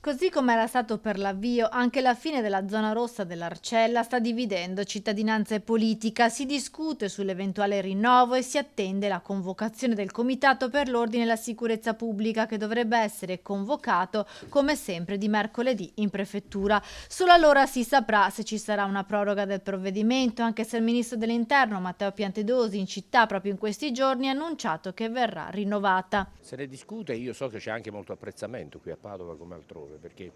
Così come era stato per l'avvio, anche la fine della zona rossa dell'Arcella sta dividendo cittadinanza e politica. Si discute sull'eventuale rinnovo e si attende la convocazione del Comitato per l'Ordine e la Sicurezza Pubblica, che dovrebbe essere convocato come sempre di mercoledì in prefettura. Solo allora si saprà se ci sarà una proroga del provvedimento, anche se il ministro dell'Interno Matteo Piantedosi in città proprio in questi giorni ha annunciato che verrà rinnovata. Se ne discute, io so che c'è anche molto apprezzamento qui a Padova come altrove, perché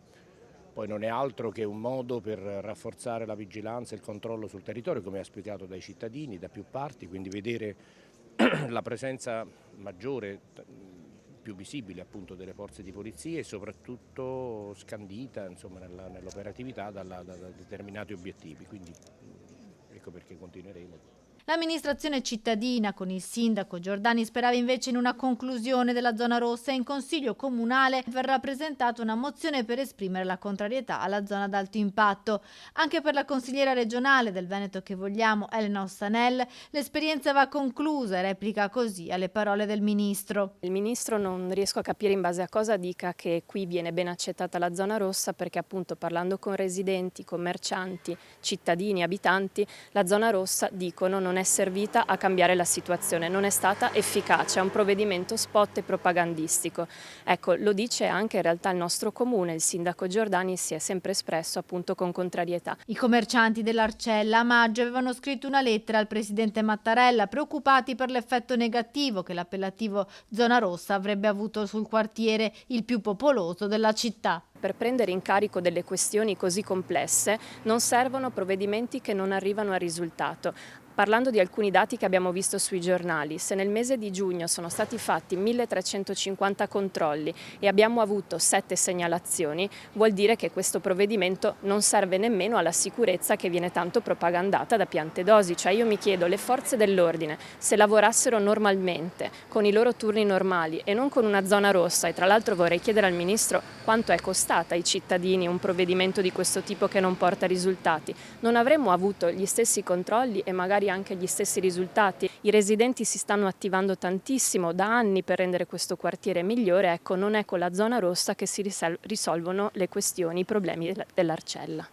poi non è altro che un modo per rafforzare la vigilanza e il controllo sul territorio, come auspicato dai cittadini da più parti, quindi vedere la presenza maggiore, più visibile appunto delle forze di polizia e soprattutto scandita nell'operatività da determinati obiettivi, quindi ecco perché continueremo. L'amministrazione cittadina con il sindaco Giordani sperava invece in una conclusione della zona rossa e in consiglio comunale verrà presentata una mozione per esprimere la contrarietà alla zona ad alto impatto. Anche per la consigliera regionale del Veneto che vogliamo, Elena Ossanel, l'esperienza va conclusa e replica così alle parole del ministro. Il ministro non riesco a capire in base a cosa dica che qui viene ben accettata la zona rossa, perché appunto parlando con residenti, commercianti, cittadini, abitanti, la zona rossa dicono non è servita a cambiare la situazione, non è stata efficace, è un provvedimento spot e propagandistico. Ecco, lo dice anche in realtà il nostro comune, il sindaco Giordani si è sempre espresso appunto con contrarietà. I commercianti dell'Arcella a maggio avevano scritto una lettera al presidente Mattarella preoccupati per l'effetto negativo che l'appellativo zona rossa avrebbe avuto sul quartiere, il più popoloso della città. Per prendere in carico delle questioni così complesse non servono provvedimenti che non arrivano al risultato. Parlando di alcuni dati che abbiamo visto sui giornali, se nel mese di giugno sono stati fatti 1350 controlli e abbiamo avuto 7 segnalazioni, vuol dire che questo provvedimento non serve nemmeno alla sicurezza che viene tanto propagandata da Piantedosi. Cioè io mi chiedo, le forze dell'ordine, se lavorassero normalmente, con i loro turni normali e non con una zona rossa, e tra l'altro vorrei chiedere al Ministro quanto è costata ai cittadini un provvedimento di questo tipo che non porta risultati, non avremmo avuto gli stessi controlli e magari anche gli stessi risultati. I residenti si stanno attivando tantissimo da anni per rendere questo quartiere migliore. Ecco, non è con la zona rossa che si risolvono le questioni, i problemi dell'Arcella.